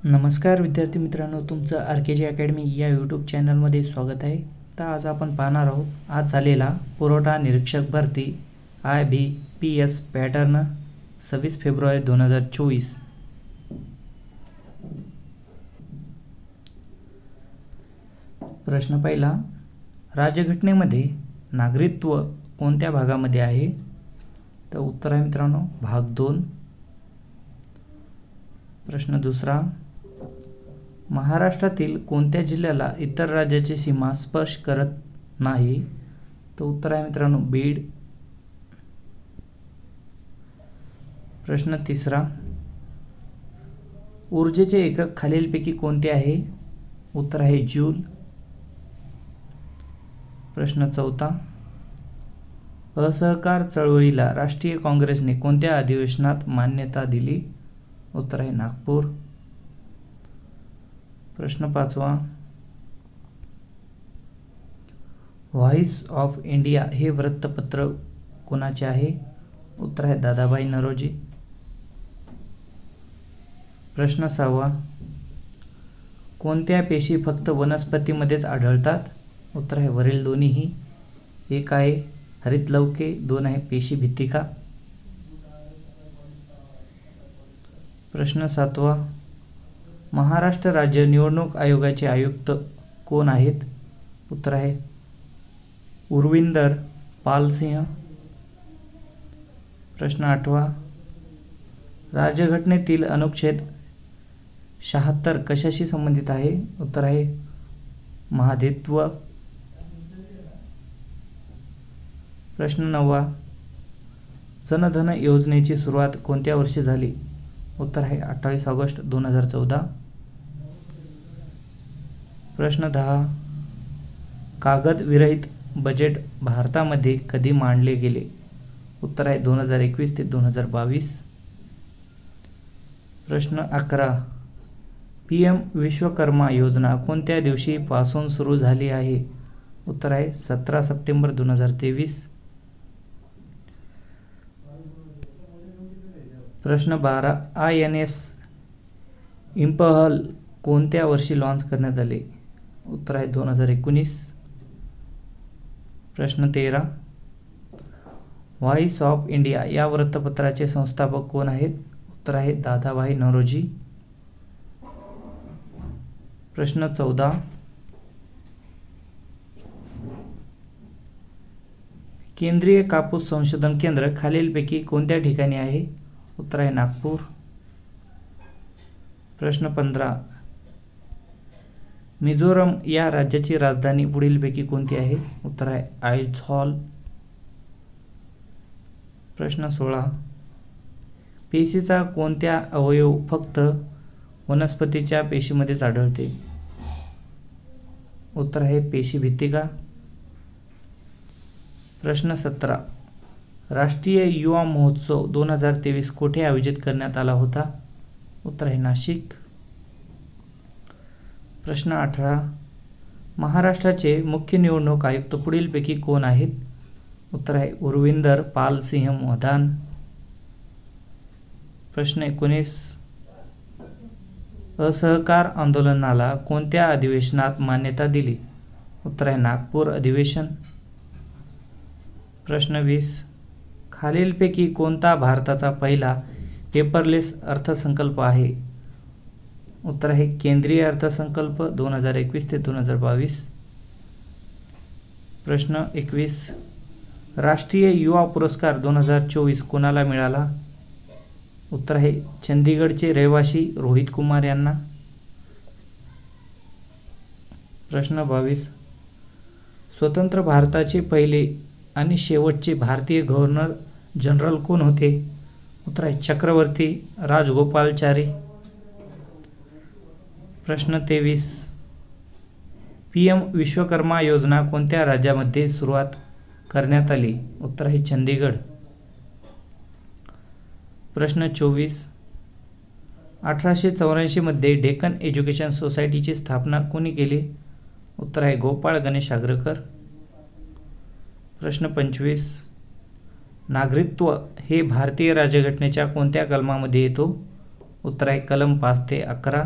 नमस्कार विद्यार्थी मित्रांनो, तुमचं RKG अकॅडमी या यूट्यूब चॅनलमध्ये स्वागत आहे. तर आज आपण पाहणार आहोत आज झालेला पुरवठा निरीक्षक भरती IBPS पॅटर्न 26 फेब्रुवारी 2024. प्रश्न पहिला, राज्यघटनेमध्ये नागरिकत्व कोणत्या भागामध्ये आहे? तर उत्तर आहे मित्रांनो भाग 2. प्रश्न दुसरा, महाराष्ट्रातील कोणत्या जिल्ह्याला इतर राज्याची सीमा स्पर्श करत नाही? तर उत्तर आहे मित्रांनो बीड. प्रश्न तिसरा, ऊर्जेचे एकक खालीलपैकी कोणते आहे? उत्तर आहे जूल. प्रश्न चौथा, असहकार चळवळीला राष्ट्रीय काँग्रेसने कोणत्या अधिवेशनात मान्यता दिली? उत्तर आहे नागपूर. प्रश्न पाचवा, व्हॉइस ऑफ इंडिया हे वृत्तपत्र कोणाचे आहे? उत्तर आहे दादाभाई नौरोजी. प्रश्न सहावा, कोणत्या पेशी फक्त वनस्पतीमध्येच आढळतात? उत्तर आहे वरील दोन्हीही. एक आहे हरितलवके, 2 आहे पेशी भित्तिका. प्रश्न सातवा, महाराष्ट्र राज्य निवडणूक आयोगाचे आयुक्त कोण आहेत? उत्तर आहे उरविंदर पालसिंह. प्रश्न आठवा, राज्यघटनेतील अनुच्छेद 76 कशाशी संबंधित आहे? उत्तर आहे महाधित्व. प्रश्न नववा, जनधन योजनेची सुरुवात कोणत्या वर्षी झाली? उत्तर आहे 28 ऑगस्ट 2014. प्रश्न 10, कागद विरहित बजेट भारतामध्ये कधी मांडले गेले? उत्तर आहे 2021 ते 2022. प्रश्न 11, PM विश्वकर्मा योजना कोणत्या दिवशी पासून सुरू झाली आहे? उत्तर आहे 17 सप्टेंबर 2023. प्रश्न 12, INS इंपहल कोणत्या वर्षी लॉन्च करण्यात आले? उत्तर आहे 2019. प्रश्न 13, व्हॉइस ऑफ इंडिया या वृत्तपत्राचे संस्थापक कोण आहेत? उत्तर आहे दादाभाई नौरोजी. प्रश्न 14, केंद्रीय कापूस संशोधन केंद्र खालीलपैकी कोणत्या ठिकाणी आहे? उत्तर आहे नागपूर. प्रश्न 15, मिझोरम या राज्याची राजधानी पुढीलपैकी कोणती आहे? उत्तर आहे आयझॉल. प्रश्न 16, पेशीचा कोणत्या अवयव फक्त वनस्पतीच्या पेशीमध्येच आढळते? उत्तर आहे पेशी भित्तिका. प्रश्न 17, राष्ट्रीय युवा महोत्सव 2023 कोठे आयोजित करण्यात आला होता? उत्तर आहे नाशिक. प्रश्न 18, महाराष्ट्राचे मुख्य निवडणूक आयुक्त पुढीलपैकी कोण आहेत? उत्तर आहे उरविंदर पालसिंह मोदान. प्रश्न 19, असहकार आंदोलनाला कोणत्या अधिवेशनात मान्यता दिली? उत्तर आहे नागपूर अधिवेशन. प्रश्न 20, खालीलपैकी कोणता भारताचा पहिला पेपरलेस अर्थसंकल्प आहे? उत्तर आहे केंद्रीय अर्थसंकल्प 2021 ते 2022. प्रश्न 21, राष्ट्रीय युवा पुरस्कार 2024 कोणाला मिळाला? उत्तर आहे चंदीगडचे रहिवासी रोहित कुमार यांना. प्रश्न 22, स्वतंत्र भारताचे पहिले आणि शेवटचे भारतीय गव्हर्नर जनरल कोण होते? उत्तर आहे चक्रवर्ती राजगोपालाचारी. प्रश्न 23, PM विश्वकर्मा योजना कोणत्या राज्यामध्ये सुरुवात करण्यात आली? उत्तर आहे चंदीगड. प्रश्न 24, 1884 मध्ये डेक्कन एज्युकेशन सोसायटीची स्थापना कोणी केली? उत्तर आहे गोपाळ गणेश आग्रकर. प्रश्न 25, नागरिकत्व हे भारतीय राज्यघटनेच्या कोणत्या कलमामध्ये येतो? उत्तर आहे कलम 5 ते 11.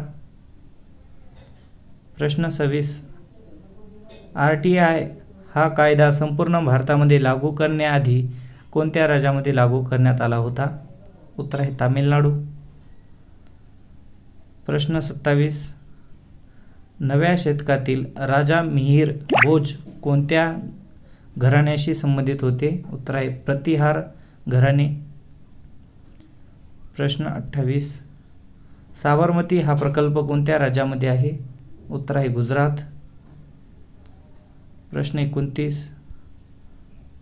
प्रश्न 26. RTI हा कायदा संपूर्ण भारतामध्ये लागू करण्याआधी कोणत्या राज्यामध्ये लागू करण्यात आला होता? उत्तर आहे तामिळनाडू. प्रश्न 27. नव्या शतकातील राजा मिहिर भोज कोणत्या घराण्याशी संबंधित होते? उत्तर आहे प्रतिहार घराणे. प्रश्न 28. साबरमती हा प्रकल्प कोणत्या राज्यामध्ये आहे? उत्तर आहे गुजरात. प्रश्न 29.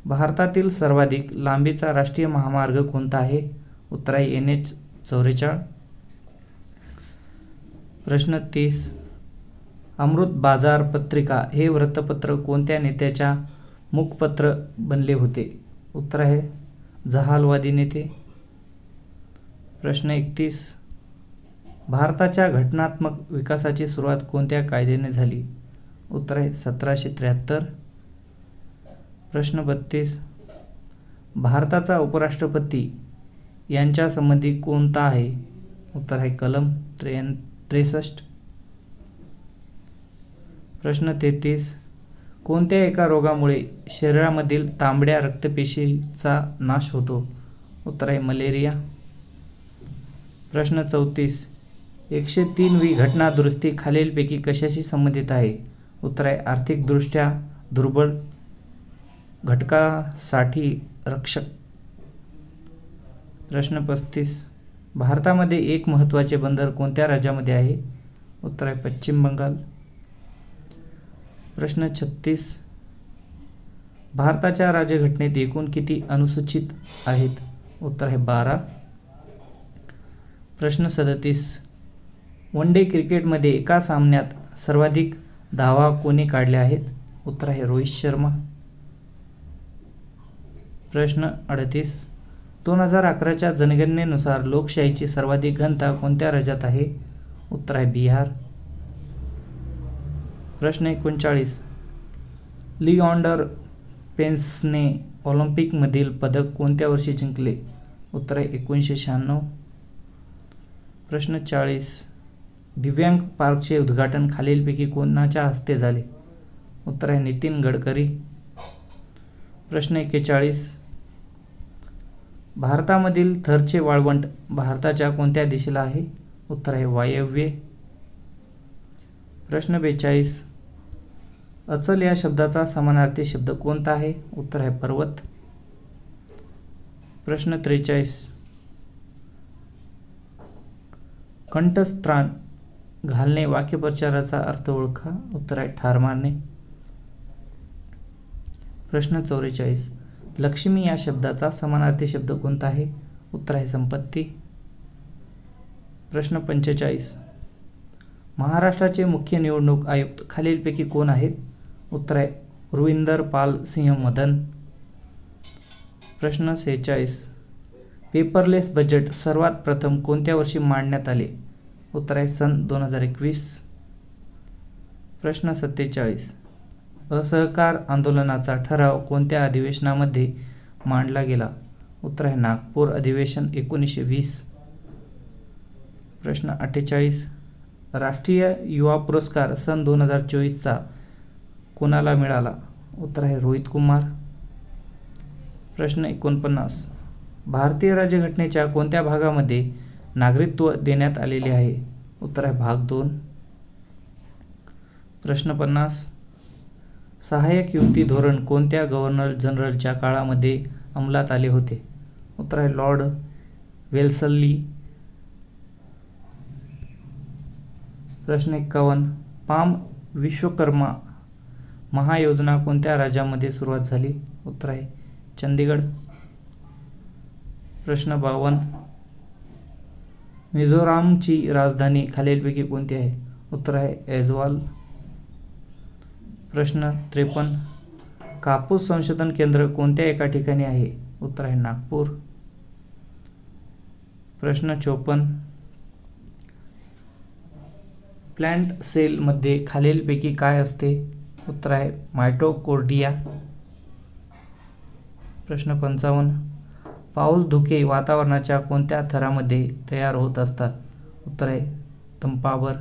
भारतातील सर्वाधिक लांबीचा राष्ट्रीय महामार्ग कोणता आहे? उत्तर आहे NH 44. प्रश्न 30. अमृत बाजार पत्रिका हे वृत्तपत्र कोणत्या नेत्याच्या मुखपत्र बनले होते? उत्तर आहे जहालवादी नेते. प्रश्न 31. भारताच्या घटनात्मक विकासाची सुरुवात कोणत्या कायद्याने झाली? उत्तर आहे 1773. प्रश्न 32. भारताचा उपराष्ट्रपती यांच्या संबंधी कोणता आहे? उत्तर आहे कलम 63. प्रश्न 33. कोणत्या एका रोगामुळे शरीरामधील तांबड्या रक्तपेशीचा नाश होतो? उत्तर आहे मलेरिया. प्रश्न 34. 103वी घटना दुरुस्ती खालीलपैकी कशाशी संबंधित आहे? उत्तर आहे आर्थिकदृष्ट्या दुर्बल घटकासाठी रक्षक. प्रश्न 35. भारतामध्ये एक महत्त्वाचे बंदर कोणत्या राज्यामध्ये आहे? उत्तर आहे पश्चिम बंगाल. प्रश्न 36. भारताच्या राज्यघटनेत एकूण किती अनुसूचित आहेत? उत्तर आहे 12. प्रश्न 37. वन डे क्रिकेटमध्ये एका सामन्यात सर्वाधिक धावा कोणी काढल्या आहेत? उत्तर आहे रोहित शर्मा. प्रश्न 38. 2011च्या जनगणनेनुसार लोकशाहीची सर्वाधिक घनता कोणत्या राज्यात आहे? उत्तर आहे बिहार. प्रश्न 39. लिओंडर पेन्सने ऑलिम्पिकमधील पदक कोणत्या वर्षी जिंकले? उत्तर आहे 1996. प्रश्न 40. दिव्यांग पार्कचे उद्घाटन खालीलपैकी कोणाच्या हस्ते झाले? उत्तर आहे नितीन गडकरी. प्रश्न 41. भारतामधील थरचे वाळवंट भारताच्या कोणत्या दिशेला आहे? उत्तर आहे वायव्य. प्रश्न 42. अचल या शब्दाचा समानार्थी शब्द कोणता आहे? उत्तर आहे पर्वत. प्रश्न 43. कंठस्त्राण घालणे वाक्यप्रचाराचा अर्थ ओळखा. उत्तर आहे ठार मारणे. प्रश्न 44. लक्ष्मी या शब्दाचा समानार्थी शब्द कोणता आहे? उत्तर आहे संपत्ती. प्रश्न 45. महाराष्ट्राचे मुख्य निवडणूक आयुक्त खालीलपैकी कोण आहेत? उत्तर आहे रुविंदर पाल सिंह मदन. प्रश्न 46. पेपरलेस बजेट सर्वात प्रथम कोणत्या वर्षी मांडण्यात आले? उत्तर आहे सन 2021. प्रश्न 47. असहकार आंदोलनाचा ठराव कोणत्या अधिवेशनामध्ये मांडला गेला? उत्तर आहे नागपूर अधिवेशन 1920. प्रश्न 48. राष्ट्रीय युवा पुरस्कार सन 2024चा कोणाला मिळाला? उत्तर आहे रोहित कुमार. प्रश्न 49. भारतीय राज्यघटनेच्या कोणत्या भागामध्ये नागरिकत्व देण्यात आलेले आहे? उत्तर आहे भाग 2. प्रश्न 50. सहाय्यक युती धोरण कोणत्या गव्हर्नर जनरलच्या काळामध्ये अंमलात आले होते? उत्तर आहे लॉर्ड वेल्सली. प्रश्न 51. पाम विश्वकर्मा महायोजना कोणत्या राज्यामध्ये सुरुवात झाली? उत्तर आहे चंदीगड. प्रश्न 52. मिझोरामची राजधानी खालीलपैकी कोणती आहे? उत्तर आहे ऐझवाल. प्रश्न 53. कापूस संशोधन केंद्र कोणत्या एका ठिकाणी आहे? उत्तर आहे नागपूर. प्रश्न 54. प्लांट सेलमध्ये खालीलपैकी काय असते? उत्तर आहे मायटोकॉन्ड्रिया. प्रश्न 55. पाऊस धुके वातावरणाच्या कोणत्या थरामध्ये तयार होत असतात? उत्तर आहे तंपावर.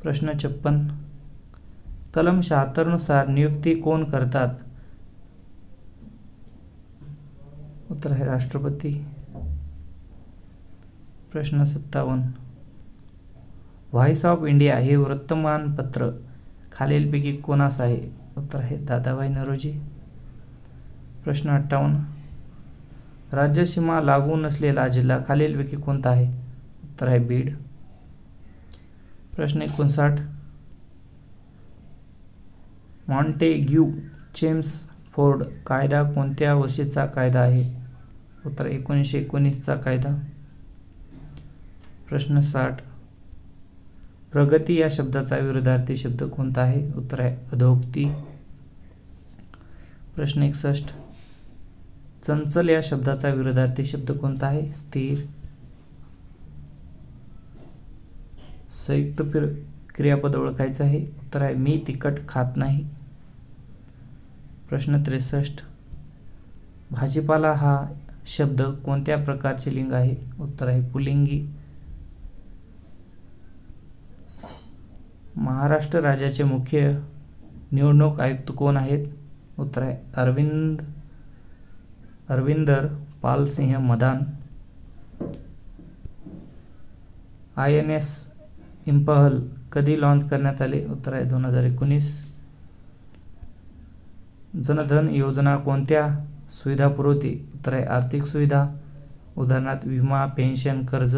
प्रश्न 56, कलम 76 नुसार नियुक्ती कोण करतात? उत्तर आहे राष्ट्रपती. प्रश्न 57, व्हॉइस ऑफ इंडिया हे वृत्तमानपत्र खालीलपैकी कोणास आहे? उत्तर आहे दादाभाई नौरोजी. प्रश्न 58, राज्य सीमा लागू नसलेला जिल्हा खालीलपैकी कोणता आहे? उत्तर आहे बीड. प्रश्न 59, मॉन्टेग्यू चेम्सफोर्ड कायदा कोणत्या वर्षीचा कायदा आहे? उत्तर 1919चा कायदा. प्रश्न 60, प्रगती या शब्दाचा विरुद्धार्थी शब्द कोणता आहे? उत्तर आहे अधोगती. प्रश्न 61, चंचल या शब्दाचा विरुद्धार्थी शब्द कोणता आहे? स्थिर. संयुक्त क्रियापद ओळखायचं आहे. उत्तर आहे मी तिखट खात नाही. प्रश्न 63, भाजीपाला हा शब्द कोणत्या प्रकारचे लिंग आहे? उत्तर आहे पुल्लिंगी. महाराष्ट्र राज्याचे मुख्य निवडणूक आयुक्त कोण आहेत? उत्तर आहे अरविंदर पालसिंह मदान. INS इंपहल कधी लॉन्च करण्यात आले? उत्तर आहे 2019. जनधन योजना कोणत्या सुविधा पुरवते? उत्तर आहे आर्थिक सुविधा, उदाहरणार्थ विमा, पेन्शन, कर्ज.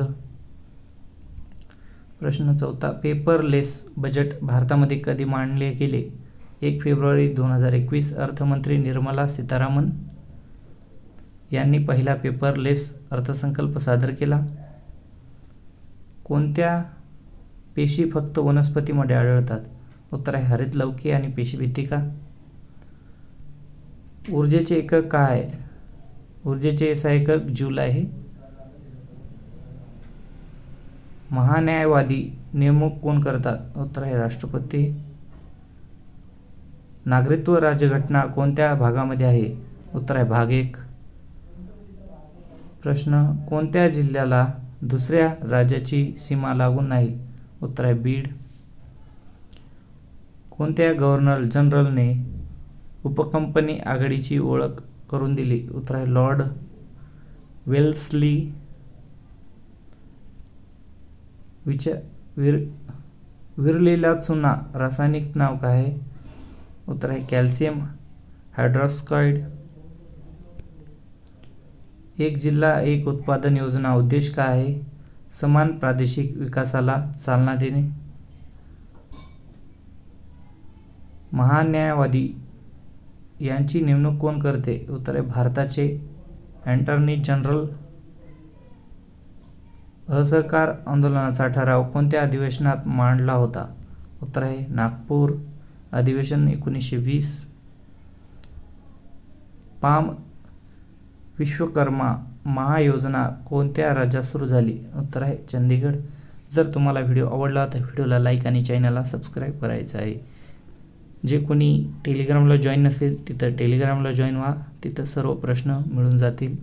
प्रश्न 14, पेपरलेस बजेट भारतामध्ये कधी मांडले गेले? 1 फेब्रुवारी 2021. अर्थमंत्री निर्मला सीतारामन यांनी पहिला पेपरलेस अर्थसंकल्प सादर केला. कोणत्या पेशी फक्त वनस्पतीमध्ये आढळतात? उत्तर आहे हरितलौकी आणि पेशीभित्तिका. ऊर्जेचे एकक काय आहे? ऊर्जेचे SI एकक जूल आहे. महान्यायवादी नेमणूक कोण करतात? उत्तर आहे राष्ट्रपती. नागरिकत्व राज्यघटना कोणत्या भागामध्ये आहे? उत्तर आहे भाग 1. प्रश्न, कोणत्या जिल्ह्याला दुसऱ्या राज्याची सीमा लागून नाही? उत्तर आहे बीड. कोणत्या गव्हर्नर जनरलने उपकंपनी आघाडीची ओळख करून दिली? उत्तर आहे लॉर्ड वेल्स्ली. विरलेला चुना रासायनिक नाव काय आहे? उत्तर आहे कॅल्शियम हायड्रॉक्साईड. एक जिल्हा एक उत्पादन योजना उद्देश काय आहे? समान प्रादेशिक विकासाला चालना देणे. महान्यायवादी यांची नेमणूक कोण करते? उत्तर आहे भारताचे अटॉर्नी जनरल. असहकार आंदोलनाचा ठराव कोणत्या अधिवेशनात मांडला होता? उत्तर आहे नागपूर अधिवेशन 1920. पाम विश्वकर्मा महायोजना कोणत्या राज्यात सुरू झाली? उत्तर आहे चंदीगड. जर तुम्हाला व्हिडिओ आवडला तर व्हिडिओला लाईक आणि चॅनलला सबस्क्राईब करायचं आहे. जे कोणी टेलिग्रामला जॉईन नसेल तिथं टेलिग्रामला जॉईन व्हा. तिथं सर्व प्रश्न मिळून जातील.